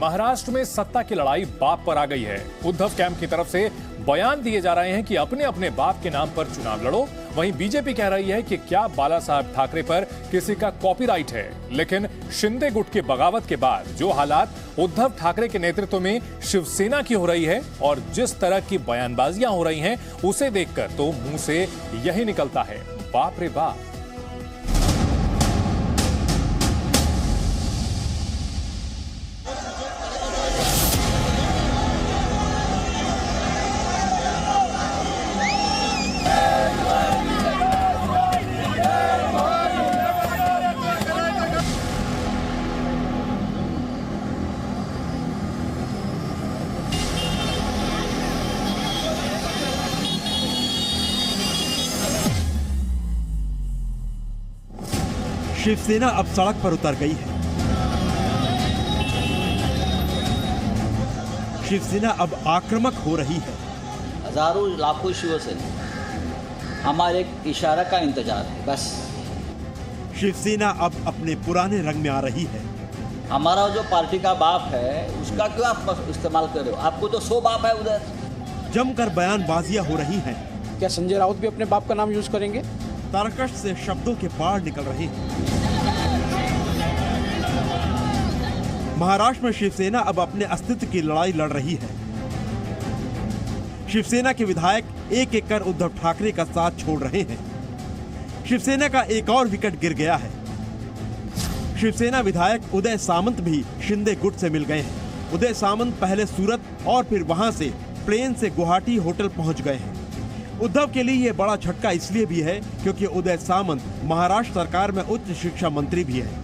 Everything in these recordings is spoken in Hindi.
महाराष्ट्र में सत्ता की लड़ाई बाप पर आ गई है। उद्धव कैंप की तरफ से बयान दिए जा रहे हैं कि अपने अपने बाप के नाम पर चुनाव लड़ो। वहीं बीजेपी कह रही है कि क्या बाला साहब ठाकरे पर किसी का कॉपीराइट है। लेकिन शिंदे गुट की बगावत के बाद जो हालात उद्धव ठाकरे के नेतृत्व में शिवसेना की हो रही है और जिस तरह की बयानबाजियां हो रही हैं, उसे देखकर तो मुंह से यही निकलता है, बाप रे बाप। शिवसेना अब सड़क पर उतर गई है। शिवसेना अब आक्रामक हो रही है। हजारों लाखों शिवसेना हमारे एक इशारा का इंतजार है बस। शिवसेना अब अपने पुराने रंग में आ रही है। हमारा जो पार्टी का बाप है उसका क्यों आप इस्तेमाल कर रहे हो? आपको तो 100 बाप है उधर। जमकर बयानबाजियां हो रही हैं। क्या संजय राउत भी अपने बाप का नाम यूज करेंगे? तारकश से शब्दों के पार निकल रहे हैं। महाराष्ट्र में शिवसेना अब अपने अस्तित्व की लड़ाई लड़ रही है। शिवसेना के विधायक एक एक कर उद्धव ठाकरे का साथ छोड़ रहे हैं। शिवसेना का एक और विकेट गिर गया है। शिवसेना विधायक उदय सामंत भी शिंदे गुट से मिल गए हैं। उदय सामंत पहले सूरत और फिर वहां से प्लेन से गुवाहाटी होटल पहुंच गए हैं। उद्धव के लिए यह बड़ा झटका इसलिए भी है क्योंकि उदय सामंत महाराष्ट्र सरकार में उच्च शिक्षा मंत्री भी है।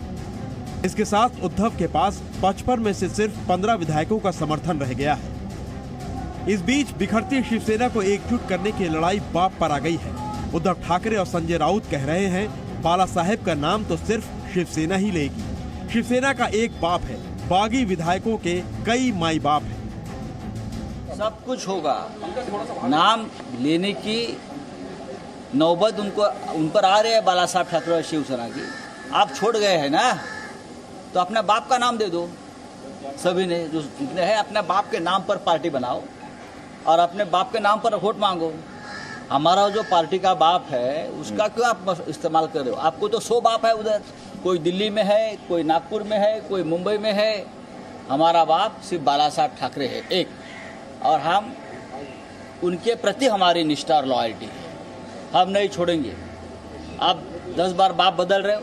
इसके साथ उद्धव के पास 55 में से सिर्फ 15 विधायकों का समर्थन रह गया है। इस बीच बिखरती शिवसेना को एकजुट करने की लड़ाई बाप पर आ गई है। उद्धव ठाकरे और संजय राउत कह रहे हैं बाला साहेब का नाम तो सिर्फ शिवसेना ही लेगी। शिवसेना का एक बाप है, बागी विधायकों के कई माई बाप है। सब कुछ होगा, नाम लेने की नौबत उन पर आ रही है बाला साहब ठाकरे और शिवसेना की। आप छोड़ गए हैं ना, तो अपने बाप का नाम दे दो। सभी ने जो जितने हैं अपने बाप के नाम पर पार्टी बनाओ और अपने बाप के नाम पर वोट मांगो। हमारा जो पार्टी का बाप है उसका क्यों आप इस्तेमाल कर रहे हो? आपको तो 100 बाप है उधर। कोई दिल्ली में है, कोई नागपुर में है, कोई मुंबई में है। हमारा बाप सिर्फ बाला साहब ठाकरे है एक, और हम उनके प्रति हमारी निष्ठा और लॉयल्टी है। हम नहीं छोड़ेंगे। आप 10 बार बाप बदल रहे हो,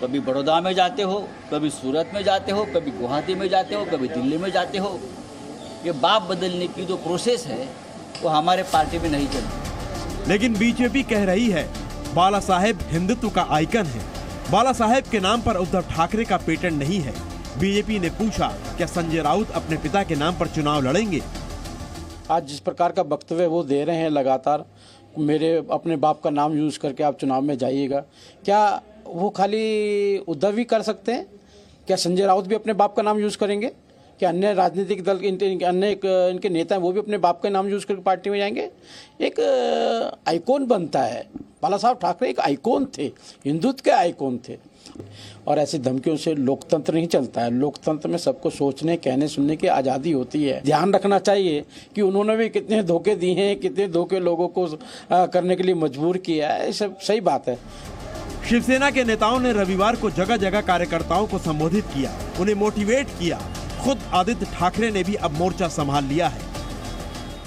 कभी बड़ौदा में जाते हो, कभी सूरत में जाते हो, कभी गुवाहाटी में जाते हो, कभी दिल्ली में जाते हो। ये बाप बदलने की जो प्रोसेस है वो हमारे पार्टी में नहीं चलती। लेकिन बीजेपी कह रही है बाला साहेब हिंदुत्व का आइकन है। बाला साहेब के नाम पर उद्धव ठाकरे का पेटेंट नहीं है। बीजेपी ने पूछा क्या संजय राउत अपने पिता के नाम पर चुनाव लड़ेंगे? आज जिस प्रकार का वक्तव्य वो दे रहे हैं लगातार, मेरे अपने बाप का नाम यूज करके आप चुनाव में जाइएगा, क्या वो खाली उद्धव ही कर सकते हैं? क्या संजय राउत भी अपने बाप का नाम यूज करेंगे? क्या अन्य राजनीतिक दल अन्य इनके नेता हैं वो भी अपने बाप का नाम यूज करके पार्टी में जाएंगे? एक आइकॉन बनता है। बाला साहब ठाकरे एक आइकॉन थे, हिंदुत्व के आइकॉन थे। और ऐसी धमकियों से लोकतंत्र नहीं चलता है। लोकतंत्र में सबको सोचने, कहने, सुनने की आज़ादी होती है। ध्यान रखना चाहिए कि उन्होंने भी कितने धोखे दिए हैं, कितने धोखे लोगों को करने के लिए मजबूर किया है। सब सही बात है। शिवसेना के नेताओं ने रविवार को जगह जगह कार्यकर्ताओं को संबोधित किया, उन्हें मोटिवेट किया। खुद आदित्य ठाकरे ने भी अब मोर्चा संभाल लिया है।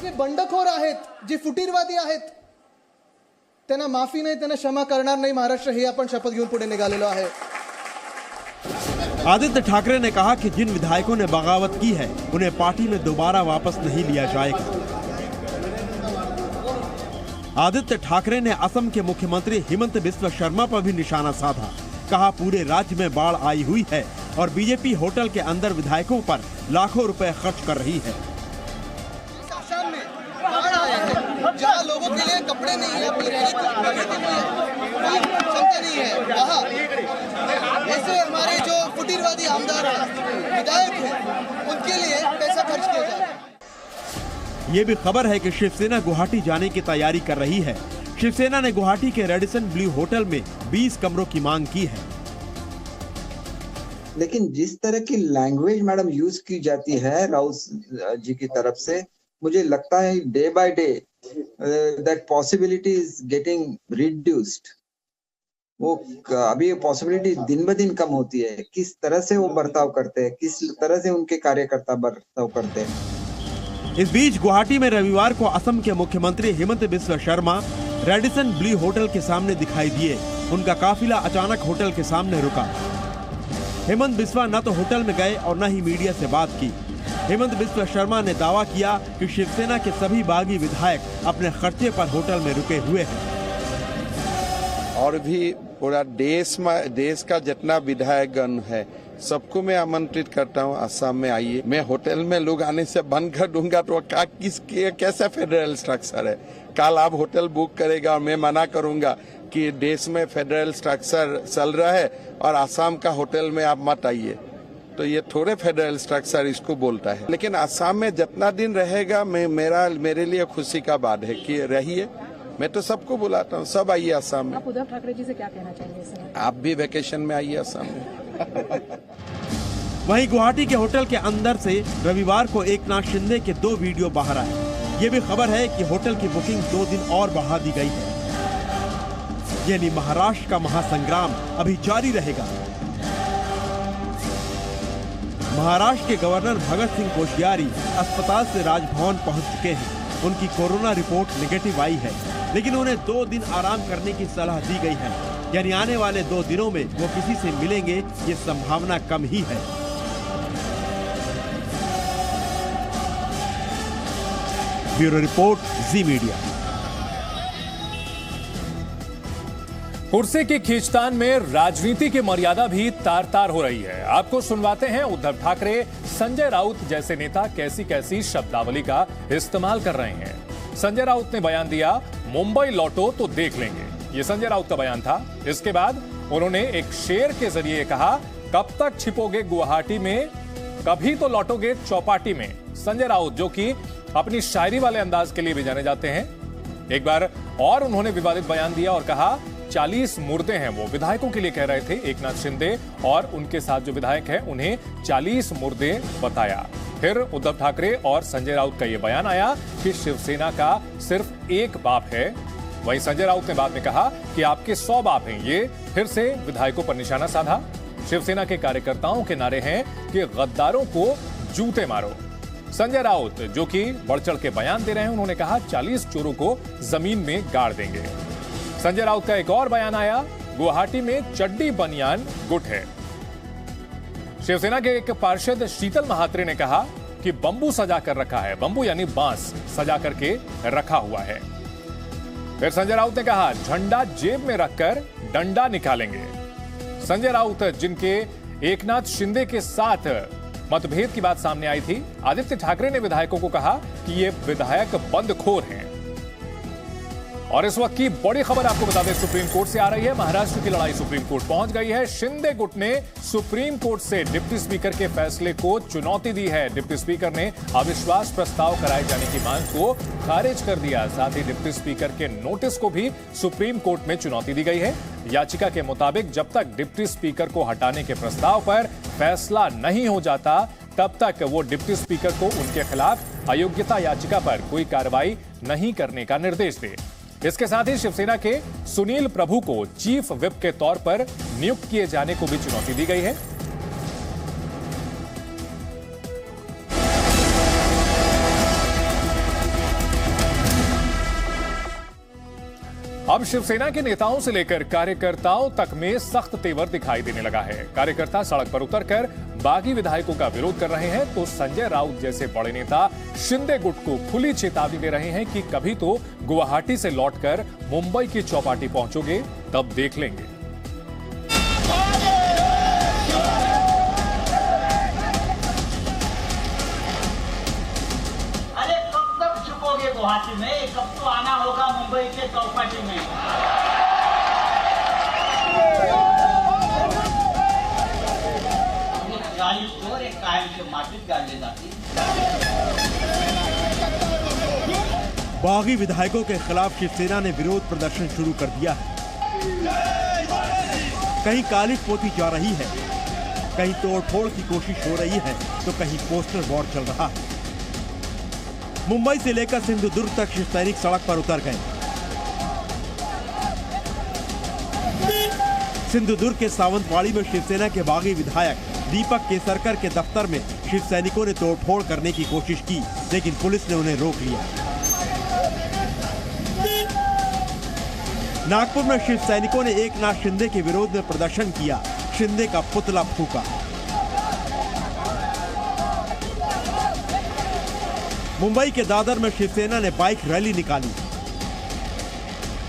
जे बंडखोर आहेत, जे फुटीरवादी आहेत, त्यांना माफी नाही, त्यांना क्षमा करणार नाही महाराष्ट्र, हे आपण शपथ घेऊन पुढे निघालेलो आहे। आदित्य ठाकरे ने कहा कि जिन विधायकों ने बगावत की है उन्हें पार्टी में दोबारा वापस नहीं लिया जाएगा। आदित्य ठाकरे ने असम के मुख्यमंत्री हिमंत बिस्वा शर्मा पर भी निशाना साधा। कहा पूरे राज्य में बाढ़ आई हुई है और बीजेपी होटल के अंदर विधायकों पर लाखों रुपए खर्च कर रही है। आसाम में बाढ़ आया है, जहाँ लोगों के लिए कपड़े नहीं है, नहीं है, वहाँ ऐसे हमारे जो फुटीरवादी आमदार हैं, विधायक हैं, उनके लिए पैसा खर्च किया जा रहा है। ये भी खबर है कि शिवसेना गुवाहाटी जाने की तैयारी कर रही है। शिवसेना ने गुवाहाटी के रेडिसन ब्लू होटल में 20 कमरों की मांग की है। लेकिन जिस तरह की लैंग्वेज मैडम यूज की जाती है राउत जी की तरफ से, मुझे लगता है day by day that possibility is getting reduced. वो अभी ये पॉसिबिलिटी दिन ब दिन कम होती है। किस तरह से वो बर्ताव करते हैं, किस तरह से उनके कार्यकर्ता बर्ताव करते हैं। इस बीच गुवाहाटी में रविवार को असम के मुख्यमंत्री Hemant Biswa Sharma Radisson Blu hotel के सामने दिखाई दिए। उनका काफिला अचानक होटल के सामने रुका। हेमंत बिस्वा न तो होटल में गए और न ही मीडिया से बात की। हेमंत बिस्वा शर्मा ने दावा किया कि शिवसेना के सभी बागी विधायक अपने खर्चे पर होटल में रुके हुए हैं। और भी पूरा देश का जितना विधायकगण है सबको मैं आमंत्रित करता हूँ असम में आइए। मैं होटल में लोग आने से बंद कर दूंगा तो कैसा फेडरल स्ट्रक्चर है। कल आप होटल बुक करेगा और मैं मना करूंगा कि देश में फेडरल स्ट्रक्चर चल रहा है और असम का होटल में आप मत आइए, तो ये थोड़े फेडरल स्ट्रक्चर इसको बोलता है। लेकिन असम में जितना दिन रहेगा मेरे लिए खुशी का बात है कि रहिए। मैं तो सबको बुलाता हूँ, सब आइए असम में। आप उद्धव ठाकरे जी से क्या कहना चाहेंगे सर? आप भी वेकेशन में आइए असम में। वहीं गुवाहाटी के होटल के अंदर से रविवार को एकनाथ शिंदे के 2 वीडियो बाहर आए। ये भी खबर है कि होटल की बुकिंग 2 दिन और बढ़ा दी गई है। यानी महाराष्ट्र का महासंग्राम अभी जारी रहेगा। महाराष्ट्र के गवर्नर भगत सिंह कोश्यारी अस्पताल से राजभवन पहुंच चुके हैं। उनकी कोरोना रिपोर्ट नेगेटिव आई है, लेकिन उन्हें 2 दिन आराम करने की सलाह दी गई है। यानी आने वाले 2 दिनों में वो किसी से मिलेंगे, ये संभावना कम ही है। ब्यूरो रिपोर्ट, जी मीडिया। कुर्सी की खींचतान में राजनीति की मर्यादा भी तार तार हो रही है। आपको सुनवाते हैं उद्धव ठाकरे, संजय राउत जैसे नेता कैसी कैसी शब्दावली का इस्तेमाल कर रहे हैं। संजय राउत ने बयान दिया, मुंबई लौटो तो देख लेंगे। ये संजय राउत का बयान था। इसके बाद उन्होंने एक शेर के जरिए कहा, कब तक छिपोगे गुवाहाटी में, कभी तो लौटोगे चौपाटी में। संजय राउत जो कि अपनी शायरी वाले अंदाज के लिए भी जाने जाते हैं, एक बार और उन्होंने विवादित बयान दिया और कहा 40 मुर्दे हैं। वो विधायकों के लिए कह रहे थे, एकनाथ शिंदे और उनके साथ जो विधायक हैं उन्हें 40 मुर्दे बताया। फिर उद्धव ठाकरे और संजय राउत का यह बयान आया कि शिवसेना का सिर्फ एक बाप है। वहीं संजय राउत ने बाद में कहा कि आपके 100 बाप हैं। ये फिर से विधायकों पर निशाना साधा। शिवसेना के कार्यकर्ताओं के नारे हैं कि गद्दारों को जूते मारो। संजय राउत जो कि बढ़ चढ़ के बयान दे रहे हैं, उन्होंने कहा 40 चोरों को जमीन में गाड़ देंगे। संजय राउत का एक और बयान आया, गुवाहाटी में चड्डी बनियान गुट है। शिवसेना के एक पार्षद शीतल महात्रे ने कहा कि बंबू सजा कर रखा है। बंबू यानी बांस सजा करके रखा हुआ है। फिर संजय राउत ने कहा, झंडा जेब में रखकर डंडा निकालेंगे। संजय राउत जिनके एकनाथ शिंदे के साथ मतभेद की बात सामने आई थी, आदित्य ठाकरे ने विधायकों को कहा कि ये विधायक बंदखोर हैं। और इस वक्त की बड़ी खबर आपको बता दें, सुप्रीम कोर्ट से आ रही है। महाराष्ट्र की लड़ाई सुप्रीम कोर्ट पहुंच गई है। शिंदे गुट ने सुप्रीम कोर्ट से डिप्टी स्पीकर के फैसले को चुनौती दी है। डिप्टी स्पीकर ने अविश्वास प्रस्ताव कराए जाने की मांग को खारिज कर दिया। साथ ही डिप्टी स्पीकर के नोटिस को भी सुप्रीम कोर्ट में चुनौती दी गई है। याचिका के मुताबिक जब तक डिप्टी स्पीकर को हटाने के प्रस्ताव पर फैसला नहीं हो जाता, तब तक वो डिप्टी स्पीकर को उनके खिलाफ अयोग्यता याचिका पर कोई कार्रवाई नहीं करने का निर्देश दे। इसके साथ ही शिवसेना के सुनील प्रभु को चीफ व्हिप के तौर पर नियुक्त किए जाने को भी चुनौती दी गई है। अब शिवसेना के नेताओं से लेकर कार्यकर्ताओं तक में सख्त तेवर दिखाई देने लगा है। कार्यकर्ता सड़क पर उतरकर बागी विधायकों का विरोध कर रहे हैं, तो संजय राउत जैसे बड़े नेता शिंदे गुट को खुली चेतावनी दे रहे हैं कि कभी तो गुवाहाटी से लौटकर मुंबई की चौपाटी पहुंचोगे, तब देख लेंगे। अरे कब तक छुपोगे गुवाहाटी में, कब तो आना होगा मुंबई के चौपाटी में। बागी विधायकों के खिलाफ शिवसेना ने विरोध प्रदर्शन शुरू कर दिया है। कहीं काली पोती जा रही है, कहीं तोड़फोड़ की कोशिश हो रही है तो कहीं पोस्टर वॉर चल रहा है। मुंबई से लेकर सिंधुदुर्ग तक शिव सैनिक सड़क पर उतर गए। सिंधुदुर्ग के सावंतवाड़ी में शिवसेना के बागी विधायक दीपक केसरकर के दफ्तर में शिव सैनिकों ने तोड़फोड़ करने की कोशिश की, लेकिन पुलिस ने उन्हें रोक लिया। नागपुर में शिव सैनिकों ने एकनाथ शिंदे के विरोध में प्रदर्शन किया, शिंदे का पुतला फूका। मुंबई के दादर में शिवसेना ने बाइक रैली निकाली।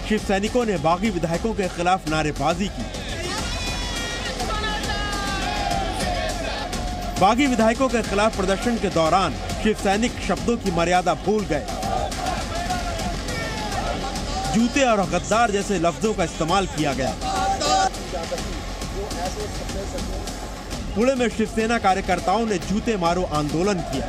शिव सैनिकों ने बागी विधायकों के खिलाफ नारेबाजी की। बागी विधायकों के खिलाफ प्रदर्शन के दौरान शिव सैनिक शब्दों की मर्यादा भूल गए। जूते और गद्दार जैसे लफ्जों का इस्तेमाल किया गया। पुणे में शिवसेना कार्यकर्ताओं ने जूते मारो आंदोलन किया।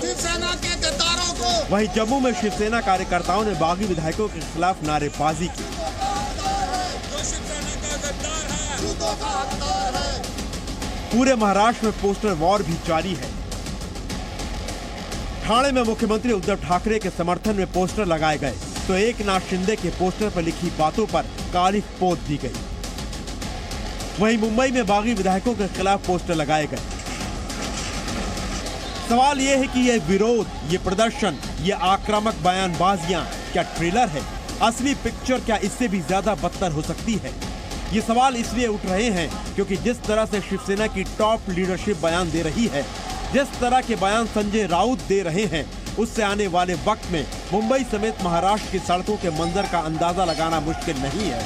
शिवसेना के गद्दारों को। वहीं जम्मू में शिवसेना कार्यकर्ताओं ने बागी विधायकों के खिलाफ नारेबाजी की। पूरे महाराष्ट्र में पोस्टर वॉर भी जारी है। ठाणे में मुख्यमंत्री उद्धव ठाकरे के समर्थन में पोस्टर लगाए गए तो एकनाथ शिंदे के पोस्टर पर लिखी बातों पर कालिख पोत दी गई। वहीं मुंबई में बागी विधायकों के खिलाफ पोस्टर लगाए गए। सवाल यह है कि यह विरोध, ये प्रदर्शन, ये आक्रामक बयानबाजियां क्या ट्रेलर है? असली पिक्चर क्या इससे भी ज्यादा बदतर हो सकती है? ये सवाल इसलिए उठ रहे हैं क्योंकि जिस तरह से शिवसेना की टॉप लीडरशिप बयान दे रही है, जिस तरह के बयान संजय राउत दे रहे हैं, उससे आने वाले वक्त में मुंबई समेत महाराष्ट्र की सड़कों के मंजर का अंदाजा लगाना मुश्किल नहीं है।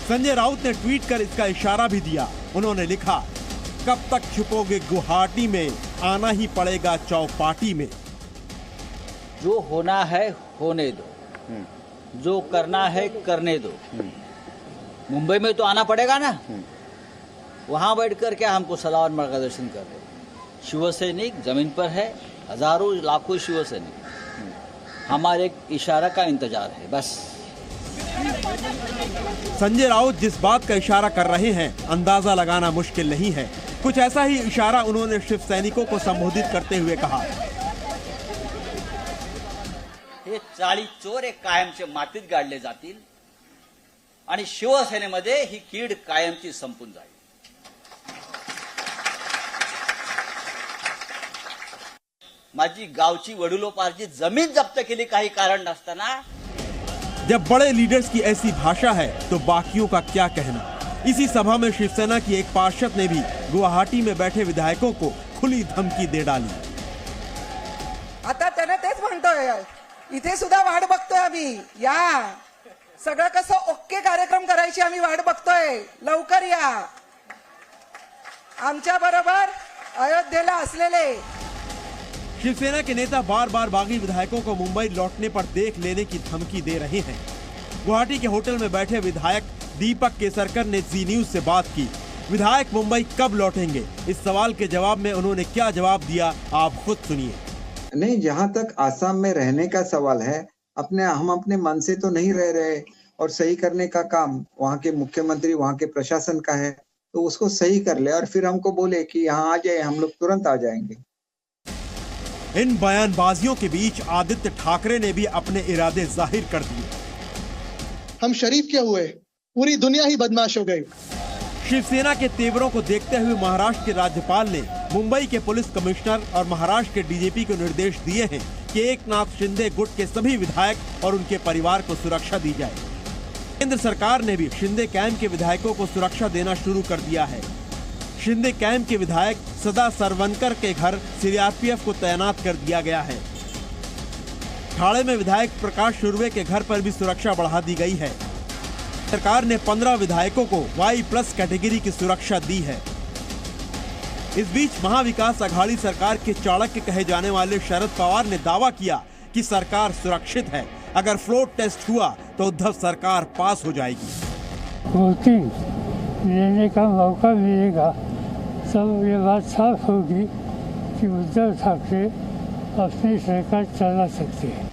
संजय राउत ने ट्वीट कर इसका इशारा भी दिया। उन्होंने लिखा, कब तक छुपोगे गुवाहाटी में, आना ही पड़ेगा चौपाटी में। जो होना है होने दो, जो करना है करने दो। मुंबई में तो आना पड़ेगा ना, वहां बैठकर क्या हमको सलाह और मार्गदर्शन कर रहे। शिवसैनिक जमीन पर है, हजारों लाखों शिवसैनिक, हमारे एक इशारा का इंतजार है बस। संजय राउत जिस बात का इशारा कर रहे हैं, अंदाजा लगाना मुश्किल नहीं है। कुछ ऐसा ही इशारा उन्होंने शिव सैनिकों को संबोधित करते हुए कहा। हे चाळी चोर एक कायमचे मातीत गाडले जातील आणि शिवसेनेमध्ये ही कीड कायमची संपून जाईल। माझी गावची वडिलोपार्जित जमीन जप्त केली काही कारण नसताना। जब बड़े लीडर्स की ऐसी भाषा है तो बाकियों का क्या कहना। इसी सभा में शिवसेना की एक पार्षद ने भी गुवाहाटी में बैठे विधायकों को खुली धमकी दे डाली। आता त्याने तेच म्हणतोय, इथे सुद्धा वाट बघतोय आम्ही, या सगळं कसं ओके कार्यक्रम करायची आम्ही वाट बघतोय, लवकर या। आमच्या बरोबर अयोध्येला असलेले शिवसेना के नेता बार बार बागी विधायकों को मुंबई लौटने पर देख लेने की धमकी दे रहे हैं। गुवाहाटी के होटल में बैठे विधायक दीपक केसरकर ने जी न्यूज से बात की। विधायक मुंबई कब लौटेंगे, इस सवाल के जवाब में उन्होंने क्या जवाब दिया, आप खुद सुनिए। नहीं, जहाँ तक आसाम में रहने का सवाल है, हम अपने मन से तो नहीं रह रहे, और सही करने का काम वहाँ के मुख्यमंत्री, वहाँ के प्रशासन का है, तो उसको सही कर ले और फिर हमको बोले कि यहाँ आ जाए, हम लोग तुरंत आ जाएंगे। इन बयानबाजियों के बीच आदित्य ठाकरे ने भी अपने इरादे जाहिर कर दिए। हम शरीफ क्या हुए, पूरी दुनिया ही बदमाश हो गई। शिवसेना के तेवरों को देखते हुए महाराष्ट्र के राज्यपाल ने मुंबई के पुलिस कमिश्नर और महाराष्ट्र के डीजीपी को निर्देश दिए हैं कि एकनाथ शिंदे गुट के सभी विधायक और उनके परिवार को सुरक्षा दी जाए। केंद्र सरकार ने भी शिंदे कैंप के विधायकों को सुरक्षा देना शुरू कर दिया है। शिंदे कैंप के विधायक सदा सरवनकर के घर सीआरपीएफ को तैनात कर दिया गया है। ठाणे में विधायक प्रकाश सुर्वे के घर पर भी सुरक्षा बढ़ा दी गई है। सरकार ने 15 विधायकों को Y+ कैटेगरी की सुरक्षा दी है। इस बीच महाविकास अघाड़ी सरकार के चाणक्य कहे जाने वाले शरद पवार ने दावा किया कि सरकार सुरक्षित है। अगर फ्लोर टेस्ट हुआ तो उद्धव सरकार पास हो जाएगी। वोटिंग लेने का मौका मिलेगा तब ये बात साफ होगी कि उद्धव ठाकरे अपनी सरकार चला सकते हैं।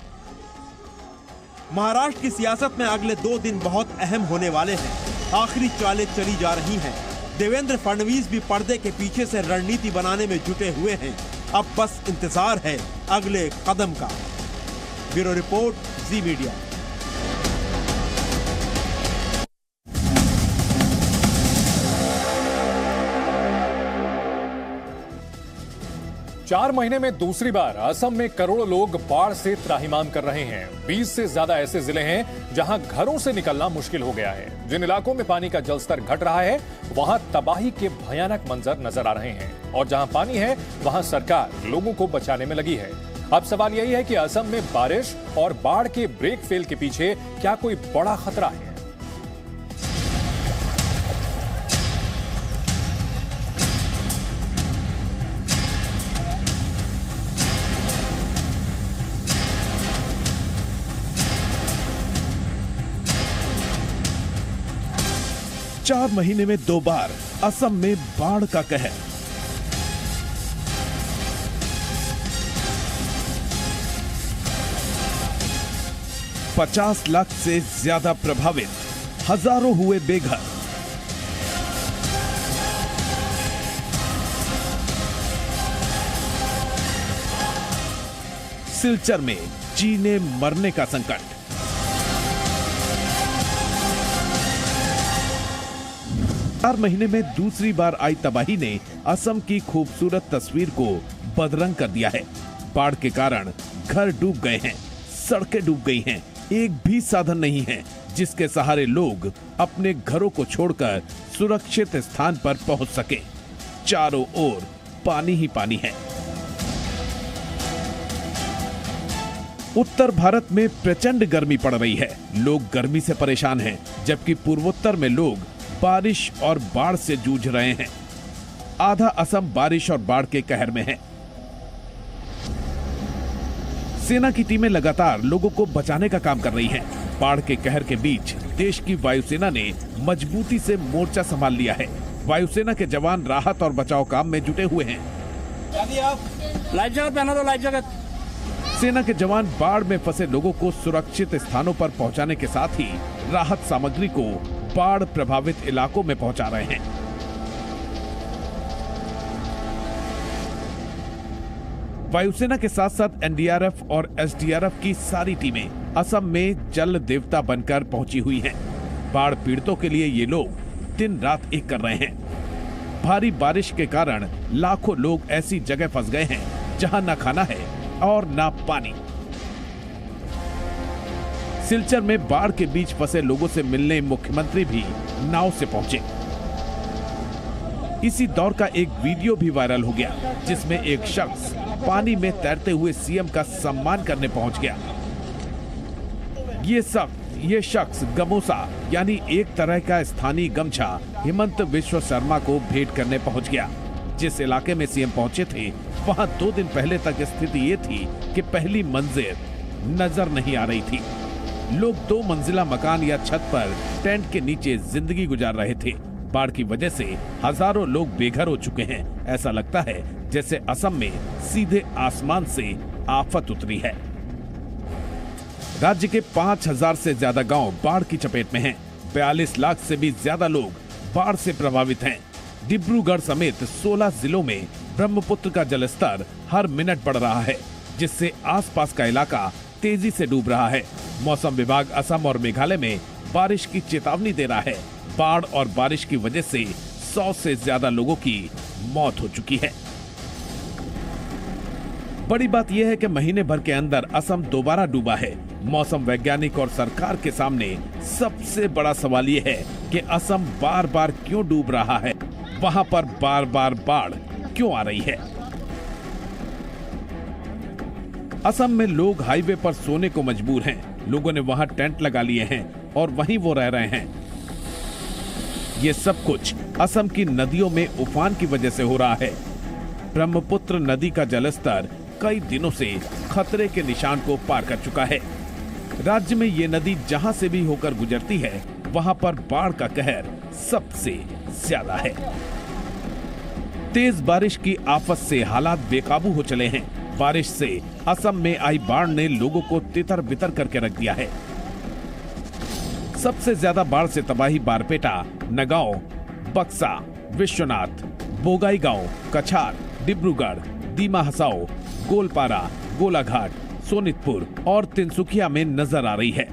महाराष्ट्र की सियासत में अगले 2 दिन बहुत अहम होने वाले हैं। आखिरी चालें चली जा रही हैं। देवेंद्र फडणवीस भी पर्दे के पीछे से रणनीति बनाने में जुटे हुए हैं। अब बस इंतजार है अगले कदम का। ब्यूरो रिपोर्ट, जी मीडिया। चार महीने में दूसरी बार असम में करोड़ों लोग बाढ़ से त्राहिमाम कर रहे हैं। 20 से ज्यादा ऐसे जिले हैं जहां घरों से निकलना मुश्किल हो गया है। जिन इलाकों में पानी का जलस्तर घट रहा है वहां तबाही के भयानक मंजर नजर आ रहे हैं और जहां पानी है वहां सरकार लोगों को बचाने में लगी है। अब सवाल यही है कि असम में बारिश और बाढ़ के ब्रेक फेल के पीछे क्या कोई बड़ा खतरा है? चार महीने में 2 बार असम में बाढ़ का कहर। $50 लाख से ज्यादा प्रभावित, हजारों हुए बेघर। सिलचर में जीने मरने का संकट। चार महीने में दूसरी बार आई तबाही ने असम की खूबसूरत तस्वीर को बदरंग कर दिया है। बाढ़ के कारण घर डूब गए हैं, सड़कें डूब गई हैं, एक भी साधन नहीं है जिसके सहारे लोग अपने घरों को छोड़कर सुरक्षित स्थान पर पहुंच सके। चारों ओर पानी ही पानी है। उत्तर भारत में प्रचंड गर्मी पड़ रही है। लोग गर्मी से परेशान हैं, जबकि पूर्वोत्तर में लोग बारिश और बाढ़ से जूझ रहे हैं। आधा असम बारिश और बाढ़ के कहर में है। सेना की टीमें लगातार लोगों को बचाने का काम कर रही हैं। बाढ़ के कहर के बीच देश की वायुसेना ने मजबूती से मोर्चा संभाल लिया है। वायुसेना के जवान राहत और बचाव काम में जुटे हुए हैं। लाइफ जैकेट पहना दो, लाइफ जैकेट। सेना के जवान बाढ़ में फंसे लोगों को सुरक्षित स्थानों पर पहुंचाने के साथ ही राहत सामग्री को बाढ़ प्रभावित इलाकों में पहुंचा रहे हैं। वायुसेना के साथ साथ एनडीआरएफ और एसडीआरएफ की सारी टीमें असम में जल देवता बनकर पहुंची हुई हैं। बाढ़ पीड़ितों के लिए ये लोग दिन रात एक कर रहे हैं। भारी बारिश के कारण लाखों लोग ऐसी जगह फंस गए हैं जहां ना खाना है और ना पानी। सिलचर में बाढ़ के बीच फंसे लोगों से मिलने मुख्यमंत्री भी नाव से पहुंचे। इसी दौर का एक वीडियो भी वायरल हो गया, जिसमें एक शख्स पानी में तैरते हुए सीएम का सम्मान करने पहुंच गया। ये शख्स गमोसा यानी एक तरह का स्थानीय गमछा हिमंत विश्व शर्मा को भेंट करने पहुंच गया। जिस इलाके में सीएम पहुंचे थे वहां 2 दिन पहले तक स्थिति ये थी कि पहली मंजिल नजर नहीं आ रही थी। लोग 2 मंजिला मकान या छत पर टेंट के नीचे जिंदगी गुजार रहे थे। बाढ़ की वजह से हजारों लोग बेघर हो चुके हैं। ऐसा लगता है जैसे असम में सीधे आसमान से आफत उतरी है। राज्य के 5000 से ज्यादा गांव बाढ़ की चपेट में हैं। 42 लाख से भी ज्यादा लोग बाढ़ से प्रभावित हैं। डिब्रूगढ़ समेत 16 जिलों में ब्रह्मपुत्र का जलस्तर हर मिनट बढ़ रहा है, जिससे आसपास का इलाका तेजी से डूब रहा है। मौसम विभाग असम और मेघालय में बारिश की चेतावनी दे रहा है। बाढ़ और बारिश की वजह से 100 से ज्यादा लोगों की मौत हो चुकी है। बड़ी बात यह है कि महीने भर के अंदर असम दोबारा डूबा है। मौसम वैज्ञानिक और सरकार के सामने सबसे बड़ा सवाल यह है कि असम बार बार क्यों डूब रहा है, वहां पर बार बार बाढ़ क्यों आ रही है। असम में लोग हाईवे पर सोने को मजबूर हैं। लोगों ने वहां टेंट लगा लिए हैं और वहीं वो रह रहे हैं। ये सब कुछ असम की नदियों में उफान की वजह से हो रहा है। ब्रह्मपुत्र नदी का जलस्तर कई दिनों से खतरे के निशान को पार कर चुका है। राज्य में ये नदी जहां से भी होकर गुजरती है वहां पर बाढ़ का कहर सबसे ज्यादा है। तेज बारिश की आफत से हालात बेकाबू हो चले हैं। बारिश से असम में आई बाढ़ ने लोगों को तितर बितर करके रख दिया है। सबसे ज्यादा बाढ़ से तबाही बारपेटा, नगांव, बक्सा, विश्वनाथ, बोगाईगांव, कछार, डिब्रूगढ़, दीमा हसाओ, गोलपारा, गोलाघाट, सोनितपुर और तिनसुकिया में नजर आ रही है।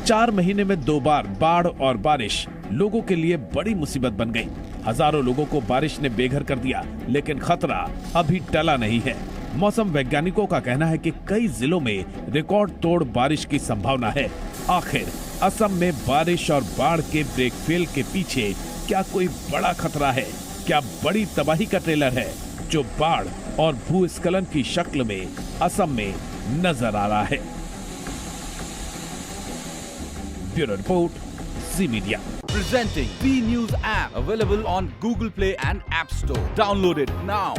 चार महीने में 2 बार बाढ़ और बारिश लोगों के लिए बड़ी मुसीबत बन गई। हजारों लोगों को बारिश ने बेघर कर दिया, लेकिन खतरा अभी टला नहीं है। मौसम वैज्ञानिकों का कहना है कि कई जिलों में रिकॉर्ड तोड़ बारिश की संभावना है। आखिर असम में बारिश और बाढ़ के ब्रेक फेल के पीछे क्या कोई बड़ा खतरा है? क्या बड़ी तबाही का ट्रेलर है जो बाढ़ और भूस्खलन की शक्ल में असम में नजर आ रहा है? Bureau report, ji media. Presenting B News app, available on Google Play and App Store. Download it now.